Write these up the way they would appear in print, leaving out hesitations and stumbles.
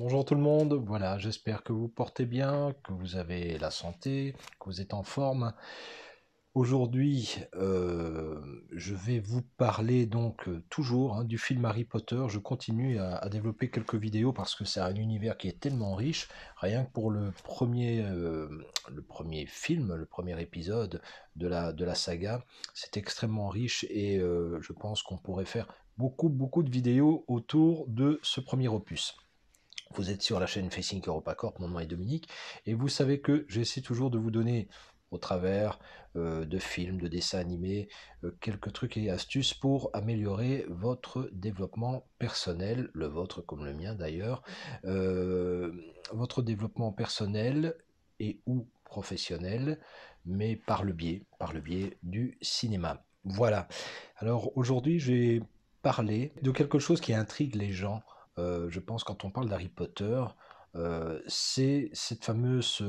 Bonjour tout le monde, voilà, j'espère que vous portez bien, que vous avez la santé, que vous êtes en forme. Aujourd'hui, je vais vous parler donc toujours du film Harry Potter. Je continue à développer quelques vidéos parce que c'est un univers qui est tellement riche. Rien que pour le premier film, le premier épisode de la saga, c'est extrêmement riche et je pense qu'on pourrait faire beaucoup de vidéos autour de ce premier opus. Vous êtes sur la chaîne Facing Europa Corp, mon nom est Dominique, et vous savez que j'essaie toujours de vous donner, au travers de films, de dessins animés, quelques trucs et astuces pour améliorer votre développement personnel, le vôtre comme le mien d'ailleurs, euh, votre développement personnel et ou professionnel, mais par le biais du cinéma. Voilà. Alors aujourd'hui, je vais parler de quelque chose qui intrigue les gens, je pense, quand on parle d'Harry Potter, c'est cette fameuse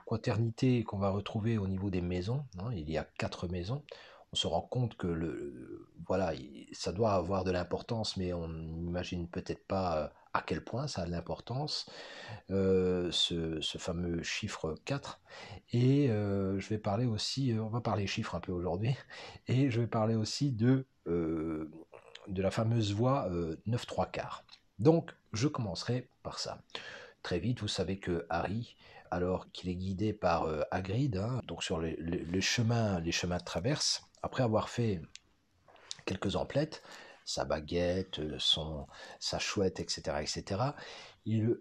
quaternité qu'on va retrouver au niveau des maisons, hein. Il y a 4 maisons. On se rend compte que voilà, ça doit avoir de l'importance, mais on n'imagine peut-être pas à quel point ça a de l'importance, ce fameux chiffre 4. Et je vais parler aussi, on va parler chiffres un peu aujourd'hui, et je vais parler aussi de la fameuse voie 9 3 quarts. Donc, je commencerai par ça. Très vite, vous savez que Harry, alors qu'il est guidé par Hagrid, donc sur les chemins de traverse, après avoir fait quelques emplettes, sa baguette, sa chouette, etc., etc.,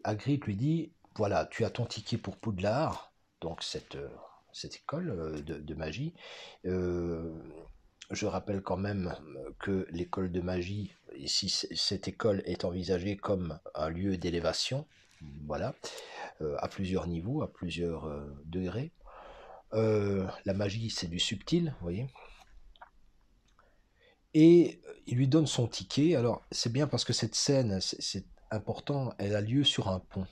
Hagrid lui dit, voilà, tu as ton ticket pour Poudlard, donc cette école de magie. Euh, je rappelle quand même que l'école de magie, ici, cette école est envisagée comme un lieu d'élévation, voilà, à plusieurs niveaux, à plusieurs degrés. La magie, c'est du subtil, vous voyez. Et il lui donne son ticket. Alors, c'est bien parce que cette scène, c'est important, elle a lieu sur un pont.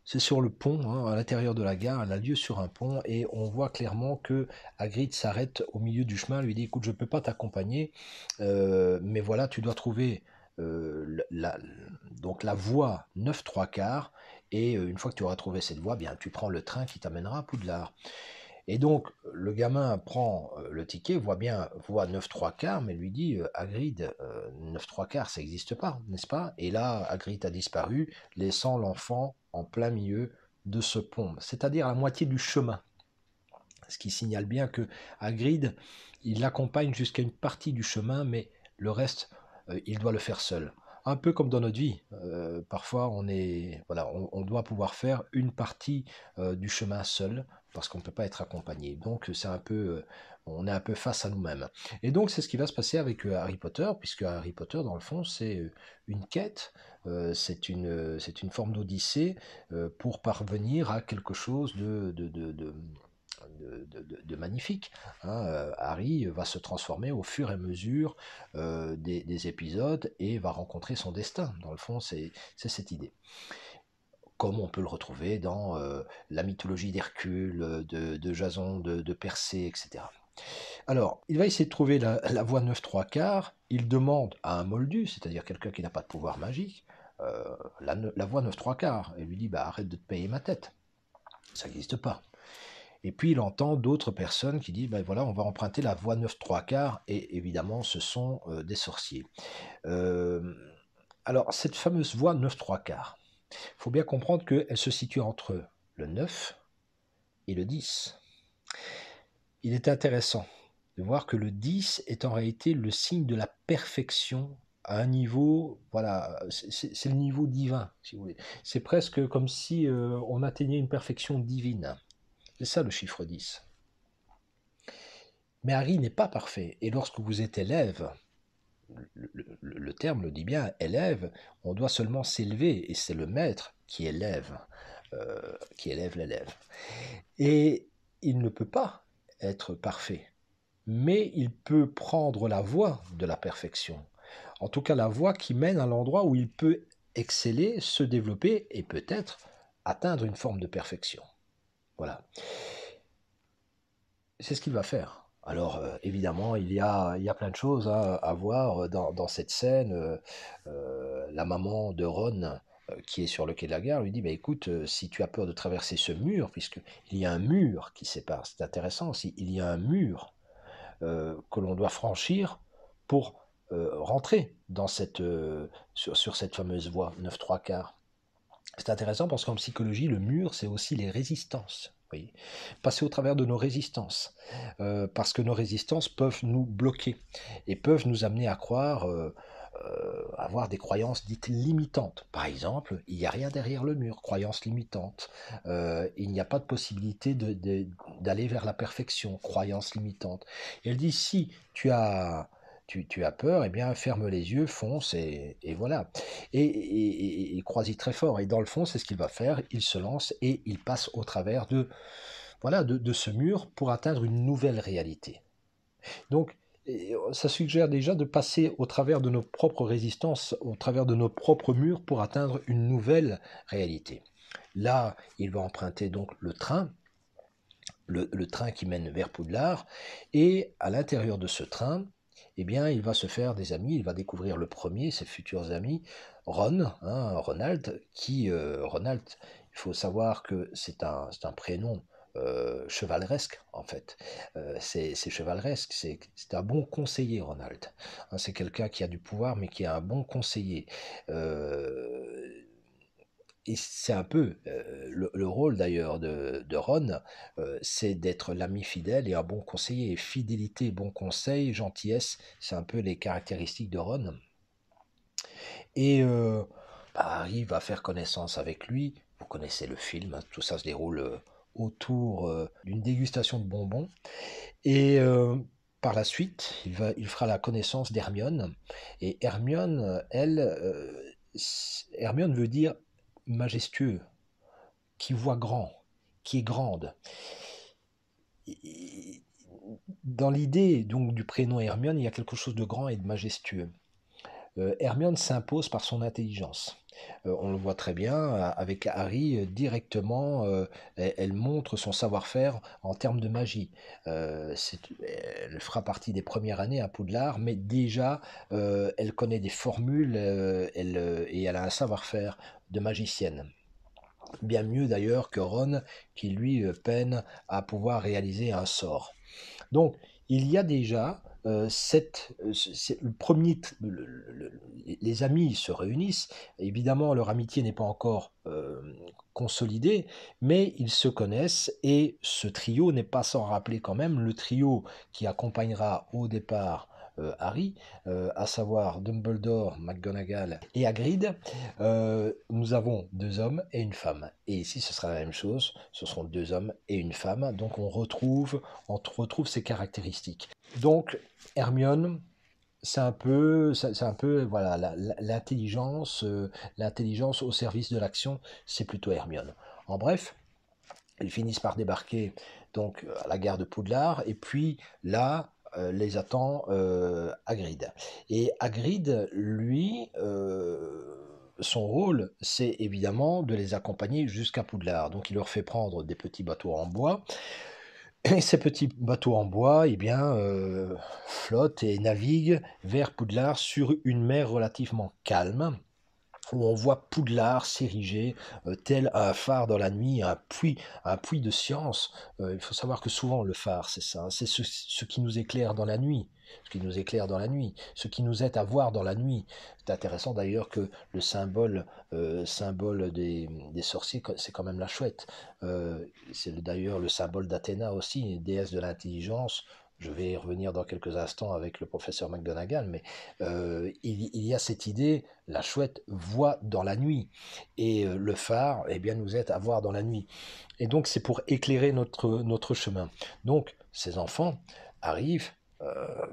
C'est sur le pont, à l'intérieur de la gare, elle a lieu sur un pont, et on voit clairement que Hagrid s'arrête au milieu du chemin, lui dit, écoute, je ne peux pas t'accompagner, mais voilà, tu dois trouver donc la voie 9 3 quarts, et une fois que tu auras trouvé cette voie, bien, tu prends le train qui t'amènera à Poudlard. Et donc, le gamin prend le ticket, voit 9 3 quarts, mais lui dit, Hagrid, 9 3 quarts, ça n'existe pas, n'est-ce pas? Et là, Hagrid a disparu, laissant l'enfant en plein milieu de ce pont, c'est-à-dire à la moitié du chemin. Ce qui signale bien que Hagrid, il l'accompagne jusqu'à une partie du chemin, mais le reste, il doit le faire seul. Un peu comme dans notre vie, parfois voilà, on doit pouvoir faire une partie du chemin seul parce qu'on ne peut pas être accompagné. Donc on est un peu face à nous-mêmes. Et donc c'est ce qui va se passer avec Harry Potter, puisque Harry Potter, dans le fond, c'est une quête, c'est une forme d'odyssée pour parvenir à quelque chose de magnifique. Harry va se transformer au fur et à mesure des épisodes et va rencontrer son destin. Dans le fond, c'est cette idée. Comme on peut le retrouver dans la mythologie d'Hercule, de Jason, de Persée, etc. Alors, il va essayer de trouver la voie 9 3 quarts. Il demande à un moldu, c'est-à-dire quelqu'un qui n'a pas de pouvoir magique, la voie 9 3 quarts. Et lui dit, bah, arrête de te payer ma tête. Ça n'existe pas. Et puis il entend d'autres personnes qui disent, ben voilà, on va emprunter la voie 9 3 quarts, et évidemment, ce sont des sorciers. Euh, alors, cette fameuse voie 9 3 quarts, il faut bien comprendre qu'elle se situe entre le 9 et le 10. Il est intéressant de voir que le 10 est en réalité le signe de la perfection à un niveau, voilà, c'est le niveau divin, si vous voulez. C'est presque comme si on atteignait une perfection divine. C'est ça le chiffre 10. Mais Harry n'est pas parfait. Et lorsque vous êtes élève, le terme le dit bien, élève, on doit seulement s'élever, et c'est le maître qui élève l'élève. Et il ne peut pas être parfait, mais il peut prendre la voie de la perfection. En tout cas, la voie qui mène à l'endroit où il peut exceller, se développer et peut-être atteindre une forme de perfection. Voilà. C'est ce qu'il va faire. Alors, évidemment, il y a plein de choses à voir dans cette scène. La maman de Ron qui est sur le quai de la gare, lui dit, bah, écoute, si tu as peur de traverser ce mur, puisqu'il y a un mur qui sépare, c'est intéressant aussi, il y a un mur que l'on doit franchir pour rentrer dans sur cette fameuse voie 9 3 quarts. C'est intéressant parce qu'en psychologie, le mur, c'est aussi les résistances. Vous voyez, passer au travers de nos résistances, parce que nos résistances peuvent nous bloquer et peuvent nous amener à croire, avoir des croyances dites limitantes. Par exemple, il n'y a rien derrière le mur, croyance limitante. Il n'y a pas de possibilité d'aller vers la perfection, croyance limitante. Et elle dit, si tu as peur, eh bien ferme les yeux, fonce et voilà. Et crois-y très fort. Et dans le fond, c'est ce qu'il va faire. Il se lance et il passe au travers voilà, de ce mur pour atteindre une nouvelle réalité. Donc, ça suggère déjà de passer au travers de nos propres résistances, au travers de nos propres murs pour atteindre une nouvelle réalité. Là, il va emprunter donc le train, le train qui mène vers Poudlard, et à l'intérieur de ce train, eh bien, il va se faire des amis, il va découvrir le premier, ses futurs amis, Ronald, Ronald, il faut savoir que c'est un prénom chevaleresque, en fait. C'est chevaleresque, c'est un bon conseiller, Ronald. Hein, c'est quelqu'un qui a du pouvoir, mais qui est un bon conseiller. Euh, et c'est un peu le rôle d'ailleurs de Ron, c'est d'être l'ami fidèle et un bon conseiller. Et fidélité, bon conseil, gentillesse, c'est un peu les caractéristiques de Ron. Et Harry va faire connaissance avec lui. Vous connaissez le film, hein, tout ça se déroule autour d'une dégustation de bonbons. Et par la suite, il fera la connaissance d'Hermione. Et Hermione, elle, Hermione veut dire majestueux, qui voit grand, qui est grande. Dans l'idée donc du prénom Hermione, il y a quelque chose de grand et de majestueux. Hermione s'impose par son intelligence. On le voit très bien avec Harry directement, elle montre son savoir-faire en termes de magie. Elle fera partie des premières années à Poudlard, mais déjà elle connaît des formules et elle a un savoir-faire de magicienne. Bien mieux d'ailleurs que Ron, qui lui peine à pouvoir réaliser un sort. Donc, il y a déjà le premier, les amis se réunissent. Évidemment, leur amitié n'est pas encore consolidée, mais ils se connaissent et ce trio n'est pas sans rappeler quand même le trio qui accompagnera au départ Harry, à savoir Dumbledore, McGonagall et Hagrid. Nous avons 2 hommes et une femme. Et ici, ce sera la même chose. Ce seront 2 hommes et une femme. Donc, on retrouve ces caractéristiques. Donc, Hermione, c'est un peu voilà, l'intelligence, l'intelligence au service de l'action, c'est plutôt Hermione. En bref, ils finissent par débarquer donc à la gare de Poudlard, et puis là, les attend Hagrid. Et Hagrid, lui, son rôle, c'est évidemment de les accompagner jusqu'à Poudlard. Donc il leur fait prendre des petits bateaux en bois. Et ces petits bateaux en bois, eh bien, flottent et naviguent vers Poudlard sur une mer relativement calme, où on voit Poudlard s'ériger tel un phare dans la nuit, un puits de science. Il faut savoir que souvent le phare, c'est ça, hein, c'est ce qui nous éclaire dans la nuit, ce qui nous éclaire dans la nuit, ce qui nous aide à voir dans la nuit. C'est intéressant d'ailleurs que le symbole des sorciers, c'est quand même la chouette. C'est d'ailleurs le symbole d'Athéna aussi, déesse de l'intelligence. Je vais y revenir dans quelques instants avec le professeur McGonagall, mais il y a cette idée, la chouette voit dans la nuit, et le phare, eh bien, nous aide à voir dans la nuit. Et donc, c'est pour éclairer notre chemin. Donc, ces enfants arrivent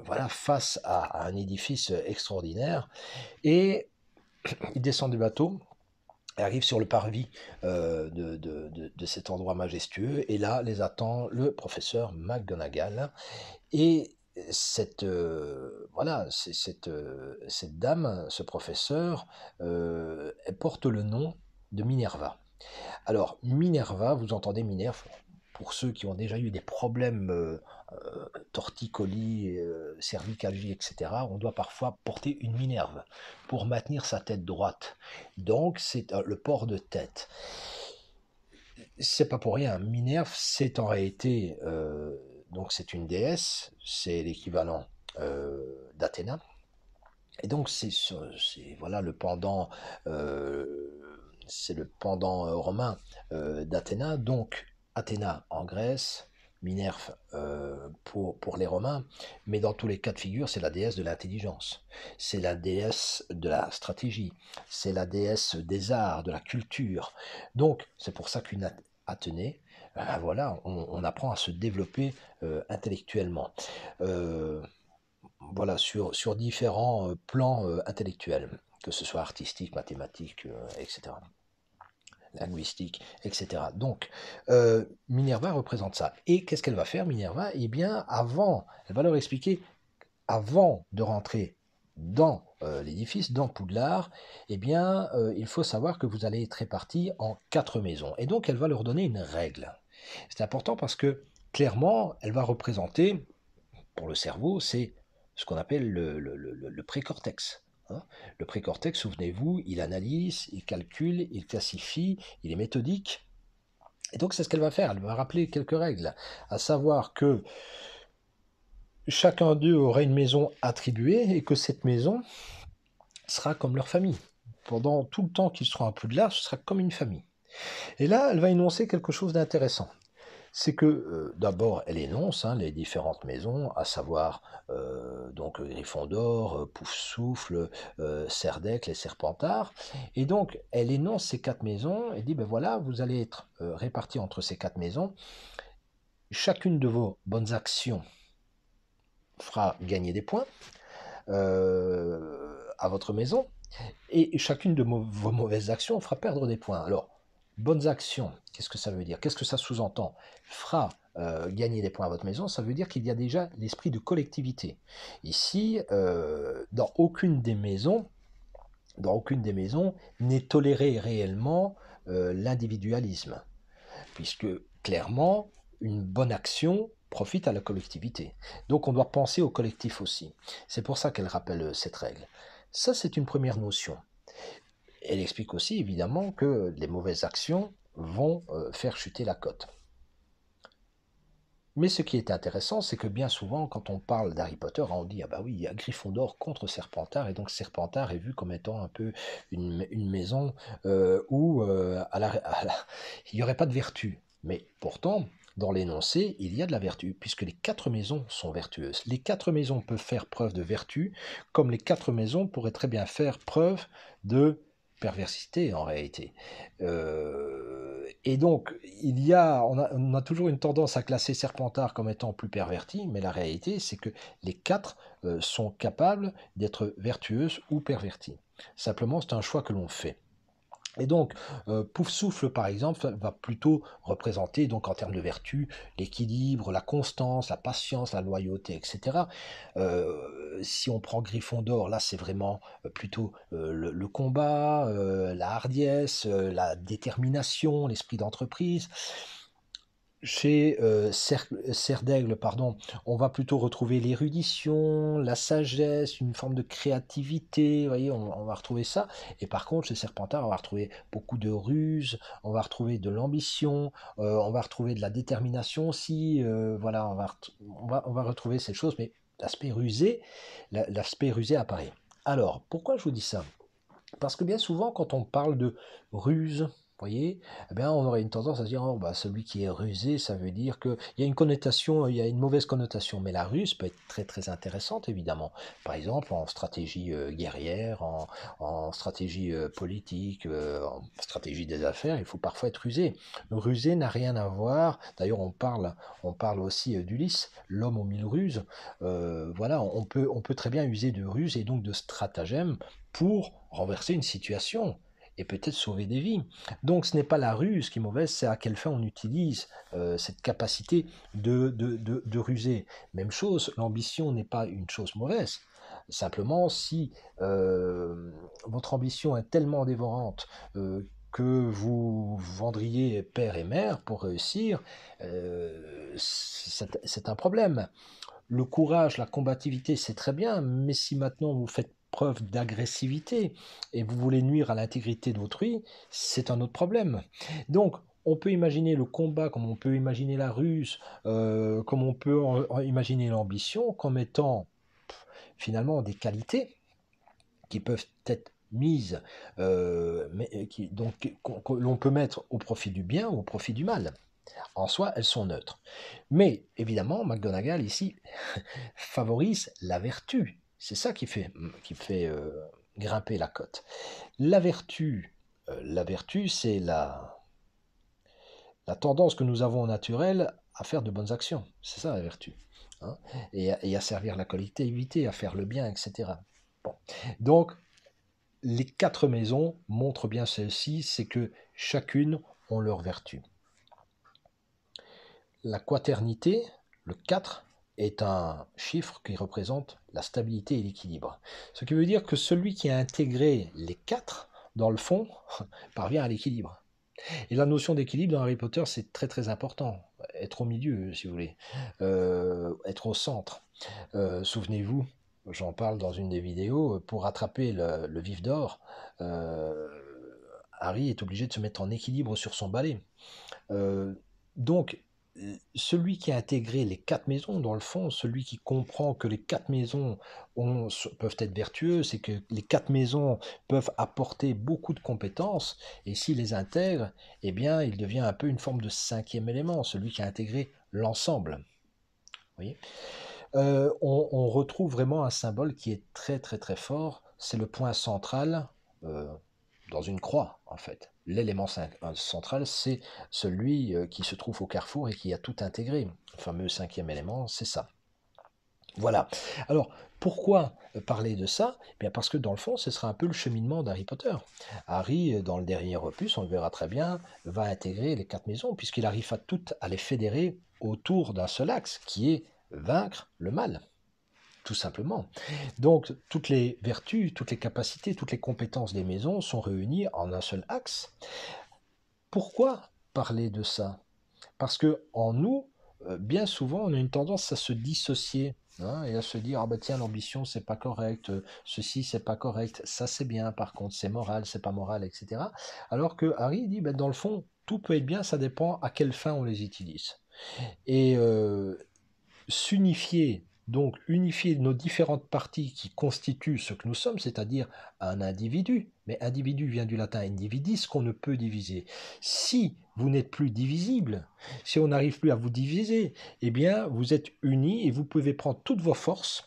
voilà, face à un édifice extraordinaire, et ils descendent du bateau, arrivent sur le parvis de cet endroit majestueux, et là les attend le professeur McGonagall. Et voilà, cette dame, ce professeur, elle porte le nom de Minerva. Alors, Minerva, vous entendez Minerve, pour ceux qui ont déjà eu des problèmes torticolis, cervicalgie, etc., on doit parfois porter une minerve pour maintenir sa tête droite. Donc, c'est le port de tête. C'est pas pour rien. Minerve, c'est en réalité, donc c'est une déesse, c'est l'équivalent d'Athéna. Et donc voilà le pendant, c'est le pendant romain d'Athéna. Donc Athéna en Grèce, Minerve pour les Romains, mais dans tous les cas de figure, c'est la déesse de l'intelligence, c'est la déesse de la stratégie, c'est la déesse des arts, de la culture. Donc c'est pour ça qu'une Athénée, voilà, on apprend à se développer intellectuellement. Voilà, sur différents plans intellectuels, que ce soit artistique, mathématique, etc., linguistique, etc. Donc, Minerva représente ça. Et qu'est-ce qu'elle va faire, Minerva? Eh bien, elle va leur expliquer, avant de rentrer dans l'édifice, dans Poudlard, eh bien, il faut savoir que vous allez être répartis en 4 maisons. Et donc, elle va leur donner une règle. C'est important parce que, clairement, elle va représenter, pour le cerveau, c'est ce qu'on appelle le précortex. Hein. Le précortex, souvenez-vous, il analyse, il calcule, il classifie, il est méthodique. Et donc c'est ce qu'elle va faire, elle va rappeler quelques règles, à savoir que chacun d'eux aura une maison attribuée et que cette maison sera comme leur famille. Pendant tout le temps qu'ils seront à Poudlard, ce sera comme une famille. Et là, elle va énoncer quelque chose d'intéressant. C'est que d'abord, elle énonce les différentes maisons, à savoir donc Gryffondor, Poufsouffle, Serdaigle et Serpentard. Et donc, elle énonce ces 4 maisons et dit, ben voilà, vous allez être répartis entre ces 4 maisons. Chacune de vos bonnes actions fera gagner des points à votre maison, et chacune de vos mauvaises actions fera perdre des points. Alors, bonnes actions, qu'est-ce que ça veut dire? Qu'est-ce que ça sous-entend? Fera gagner des points à votre maison, ça veut dire qu'il y a déjà l'esprit de collectivité. Ici, dans aucune des maisons n'est toléré réellement l'individualisme, puisque clairement, une bonne action profite à la collectivité. Donc on doit penser au collectif aussi. C'est pour ça qu'elle rappelle cette règle. Ça, c'est une première notion. Elle explique aussi, évidemment, que les mauvaises actions vont faire chuter la cote. Mais ce qui est intéressant, c'est que bien souvent, quand on parle d'Harry Potter, on dit « Ah bah oui, il y a Gryffondor contre Serpentard », et donc Serpentard est vu comme étant un peu une maison où il n'y aurait pas de vertu. Mais pourtant, dans l'énoncé, il y a de la vertu, puisque les 4 maisons sont vertueuses. Les 4 maisons peuvent faire preuve de vertu, comme les 4 maisons pourraient très bien faire preuve de perversité en réalité. Et donc, on a toujours une tendance à classer Serpentard comme étant plus perverti, mais la réalité, c'est que les 4 sont capables d'être vertueuses ou perverties. Simplement, c'est un choix que l'on fait. Et donc, Poufsouffle, par exemple, va plutôt représenter, donc en termes de vertu, l'équilibre, la constance, la patience, la loyauté, etc. Si on prend Gryffondor, là, c'est vraiment plutôt le combat, la hardiesse, la détermination, l'esprit d'entreprise. Chez Serdaigle, pardon, on va plutôt retrouver l'érudition, la sagesse, une forme de créativité, vous voyez, on va retrouver ça. Et par contre, chez Serpentard, on va retrouver beaucoup de ruse, on va retrouver de l'ambition, on va retrouver de la détermination aussi, voilà, on va retrouver ces choses, mais l'aspect rusé apparaît. Alors, pourquoi je vous dis ça? Parce que bien souvent, quand on parle de ruse, vous voyez, eh bien, on aurait une tendance à se dire, oh, bah, celui qui est rusé, ça veut dire qu'il y a une connotation, il y a une mauvaise connotation. Mais la ruse peut être très très intéressante, évidemment. Par exemple, en stratégie guerrière, en stratégie politique, en stratégie des affaires, il faut parfois être rusé. Rusé n'a rien à voir. D'ailleurs, on parle aussi d'Ulysse, l'homme aux 1000 ruses. Voilà, on peut très bien user de ruse et donc de stratagème pour renverser une situation et peut-être sauver des vies. Donc ce n'est pas la ruse qui est mauvaise, c'est à quelle fin on utilise cette capacité de ruser. Même chose, l'ambition n'est pas une chose mauvaise. Simplement, si votre ambition est tellement dévorante que vous vendriez père et mère pour réussir, c'est un problème. Le courage, la combativité, c'est très bien, mais si maintenant vous faites preuve d'agressivité et vous voulez nuire à l'intégrité d'autrui, c'est un autre problème. Donc, on peut imaginer le combat, comme on peut imaginer la ruse, comme on peut imaginer l'ambition, comme étant finalement des qualités qui peuvent être mises, que l'on peut mettre au profit du bien ou au profit du mal. En soi, elles sont neutres. Mais évidemment, McGonagall ici favorise la vertu. C'est ça qui fait grimper la cote. La vertu, c'est la tendance que nous avons au naturel à faire de bonnes actions. C'est ça la vertu. Hein, et à servir la collectivité, à faire le bien, etc. Bon. Donc, les 4 maisons montrent bien ceci, c'est que chacune ont leur vertu. La quaternité, le 4, est un chiffre qui représente la stabilité et l'équilibre. Ce qui veut dire que celui qui a intégré les 4, dans le fond, parvient à l'équilibre. Et la notion d'équilibre dans Harry Potter, c'est très très important. Être au milieu, si vous voulez. Être au centre. Souvenez-vous, j'en parle dans une des vidéos, pour attraper le vif d'or, Harry est obligé de se mettre en équilibre sur son balai. Donc, celui qui a intégré les 4 maisons, dans le fond, celui qui comprend que les 4 maisons peuvent être vertueuses, c'est que les 4 maisons peuvent apporter beaucoup de compétences, et s'il les intègre, eh bien, il devient un peu une forme de 5e élément, celui qui a intégré l'ensemble. Vous voyez, on retrouve vraiment un symbole qui est très très très fort, c'est le point central dans une croix, en fait. L'élément central, c'est celui qui se trouve au carrefour et qui a tout intégré. Le fameux 5e élément, c'est ça. Voilà. Alors, pourquoi parler de ça? Bien parce que dans le fond, ce sera un peu le cheminement d'Harry Potter. Harry, dans le dernier opus, on le verra très bien, va intégrer les 4 maisons, puisqu'il arrive à toutes à les fédérer autour d'un seul axe, qui est vaincre le mal. Tout simplement. Donc, toutes les vertus, toutes les capacités, toutes les compétences des maisons sont réunies en un seul axe. Pourquoi parler de ça? Parce que en nous, bien souvent, on a une tendance à se dissocier, hein, et à se dire, ah ben tiens, l'ambition, c'est pas correct, ceci, c'est pas correct, ça c'est bien, par contre, c'est moral, c'est pas moral, etc. Alors que Harry dit, ben, dans le fond, tout peut être bien, ça dépend à quelle fin on les utilise. Et s'unifier, donc unifier nos différentes parties qui constituent ce que nous sommes, c'est-à-dire un individu. Mais individu vient du latin individis, qu'on ne peut diviser. Si vous n'êtes plus divisible, si on n'arrive plus à vous diviser, eh bien vous êtes unis et vous pouvez prendre toutes vos forces,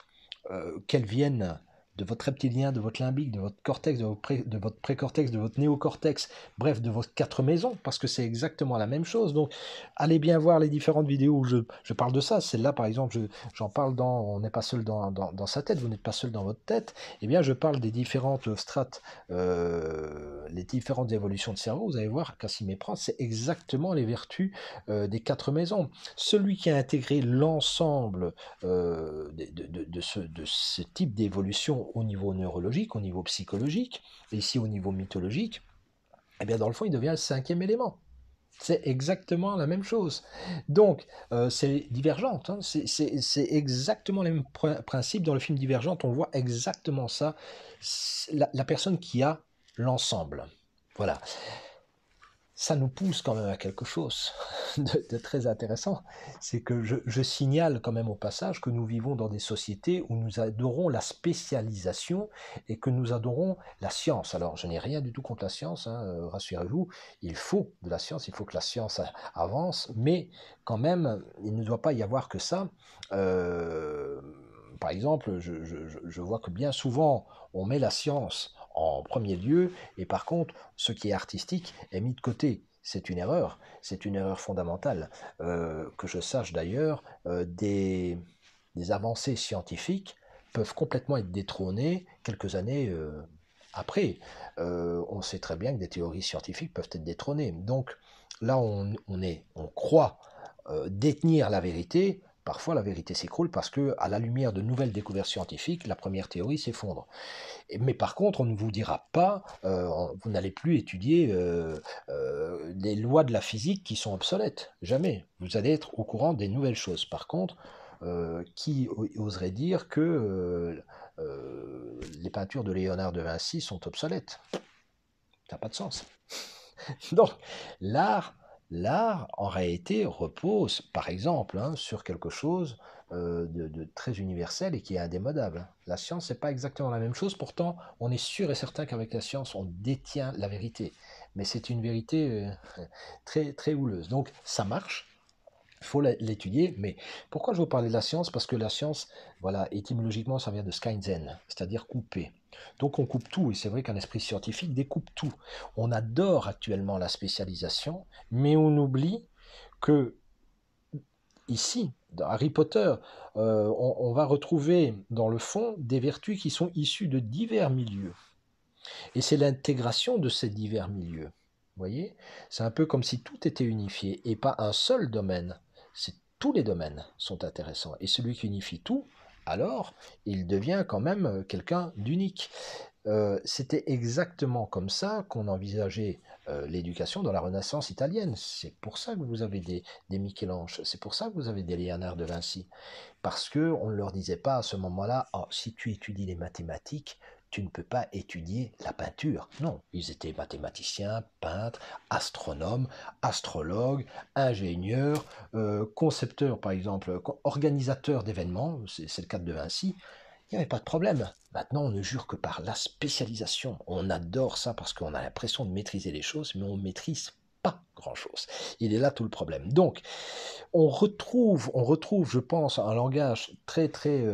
qu'elles viennent de votre reptilien, de votre limbique, de votre cortex, de votre précortex, de votre néocortex, bref, de vos 4 maisons, parce que c'est exactement la même chose. Donc, allez bien voir les différentes vidéos où je parle de ça. Celle-là, par exemple, j'en parle dans On n'est pas seul dans sa tête, vous n'êtes pas seul dans votre tête. Eh bien, je parle des différentes strates, les différentes évolutions de cerveau. Vous allez voir qu'à s'y méprendre, c'est exactement les vertus des 4 maisons. Celui qui a intégré l'ensemble de ce type d'évolution au niveau neurologique, au niveau psychologique, et ici au niveau mythologique, eh bien dans le fond, il devient le 5e élément. C'est exactement la même chose. Donc, c'est Divergente, hein, c'est exactement les mêmes principes. Dans le film Divergente, on voit exactement ça. La personne qui a l'ensemble. Voilà. Ça nous pousse quand même à quelque chose de très intéressant. C'est que je signale quand même au passage que nous vivons dans des sociétés où nous adorons la spécialisation et que nous adorons la science. Alors, je n'ai rien du tout contre la science, hein, rassurez-vous, il faut de la science, il faut que la science avance, mais quand même, il ne doit pas y avoir que ça. Par exemple, je vois que bien souvent, on met la science en premier lieu, et par contre, ce qui est artistique est mis de côté. C'est une erreur fondamentale. Que je sache d'ailleurs, des avancées scientifiques peuvent complètement être détrônées quelques années après. On sait très bien que des théories scientifiques peuvent être détrônées. Donc là, on croit détenir la vérité, parfois la vérité s'écroule parce que, à la lumière de nouvelles découvertes scientifiques, la première théorie s'effondre. Mais par contre, on ne vous dira pas, vous n'allez plus étudier les lois de la physique qui sont obsolètes. Jamais. Vous allez être au courant des nouvelles choses. Par contre, qui oserait dire que les peintures de Léonard de Vinci sont obsolètes? Ça n'a pas de sens. Donc, l'art, en réalité, repose, par exemple, sur quelque chose de très universel et qui est indémodable. La science, c'est pas exactement la même chose. Pourtant, on est sûr et certain qu'avec la science, on détient la vérité. Mais c'est une vérité très, très houleuse. Donc, ça marche. Il faut l'étudier, mais pourquoi je vous parlais de la science? Parce que la science, voilà, étymologiquement, ça vient de skaizen, c'est-à-dire couper. Donc on coupe tout, et c'est vrai qu'un esprit scientifique découpe tout. On adore actuellement la spécialisation, mais on oublie que ici, dans Harry Potter, on va retrouver dans le fond des vertus qui sont issues de divers milieux. Et c'est l'intégration de ces divers milieux. Vous voyez? C'est un peu comme si tout était unifié et pas un seul domaine. Tous les domaines sont intéressants. Et celui qui unifie tout, alors, il devient quand même quelqu'un d'unique. C'était exactement comme ça qu'on envisageait l'éducation dans la Renaissance italienne. C'est pour ça que vous avez des Michel-Ange, c'est pour ça que vous avez des Léonard de Vinci. Parce qu'on ne leur disait pas à ce moment-là, oh, si tu étudies les mathématiques, tu ne peux pas étudier la peinture. Non, ils étaient mathématiciens, peintres, astronomes, astrologues, ingénieurs, concepteurs, par exemple, organisateurs d'événements, c'est le cas de Vinci. Il n'y avait pas de problème. Maintenant, on ne jure que par la spécialisation. On adore ça parce qu'on a l'impression de maîtriser les choses, mais on ne maîtrise pas grand-chose. Il est là tout le problème. Donc, on retrouve, je pense, un langage très, très,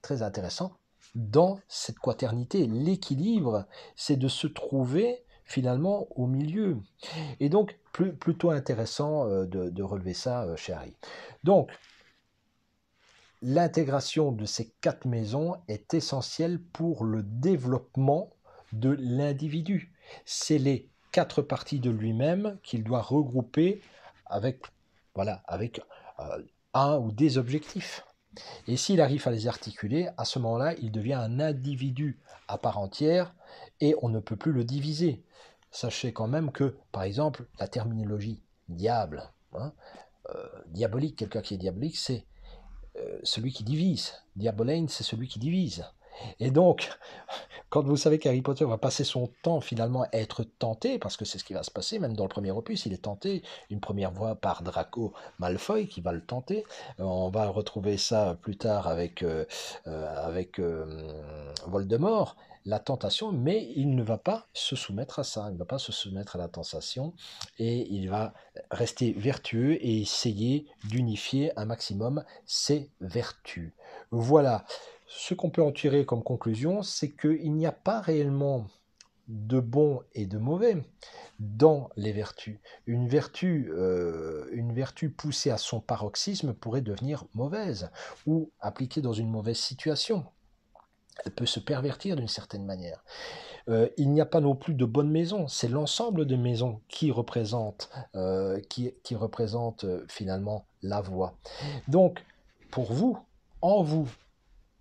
très intéressant dans cette quaternité. L'équilibre, c'est de se trouver finalement au milieu. Et donc, plutôt intéressant de relever ça chez Harry. Donc, l'intégration de ces 4 maisons est essentielle pour le développement de l'individu. C'est les 4 parties de lui-même qu'il doit regrouper avec, voilà, avec un ou des objectifs. Et s'il arrive à les articuler, à ce moment-là, il devient un individu à part entière et on ne peut plus le diviser. Sachez quand même que, par exemple, la terminologie diable, diabolique, quelqu'un qui est diabolique, c'est celui qui divise. Diabolane, c'est celui qui divise. Et donc, quand vous savez qu'Harry Potter va passer son temps finalement à être tenté, parce que c'est ce qui va se passer, même dans le premier opus, il est tenté une première fois par Draco Malfoy qui va le tenter. On va retrouver ça plus tard avec Voldemort, la tentation, mais il ne va pas se soumettre à ça, il ne va pas se soumettre à la tentation, et il va rester vertueux et essayer d'unifier un maximum ses vertus. Voilà. Ce qu'on peut en tirer comme conclusion, c'est qu'il n'y a pas réellement de bon et de mauvais dans les vertus. Une vertu poussée à son paroxysme pourrait devenir mauvaise ou appliquée dans une mauvaise situation. Elle peut se pervertir d'une certaine manière. Il n'y a pas non plus de bonne maison, c'est l'ensemble de maisons qui représente finalement la voie. Donc, pour vous, en vous,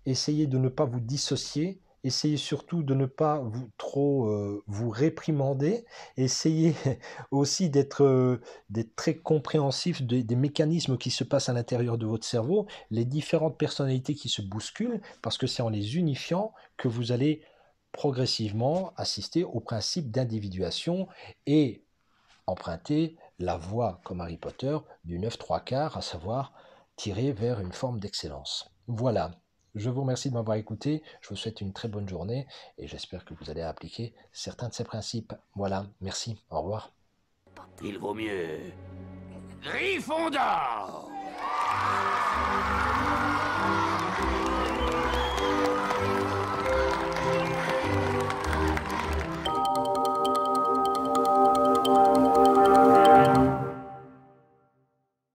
essayez de ne pas vous dissocier, essayez surtout de ne pas vous réprimander, essayez aussi d'être très compréhensif des mécanismes qui se passent à l'intérieur de votre cerveau, les différentes personnalités qui se bousculent, parce que c'est en les unifiant que vous allez progressivement assister au principe d'individuation et emprunter la voie, comme Harry Potter, du 9 3/4, à savoir tirer vers une forme d'excellence. Voilà. Je vous remercie de m'avoir écouté, je vous souhaite une très bonne journée et j'espère que vous allez appliquer certains de ces principes. Voilà, merci, au revoir. Il vaut mieux Gryffondor.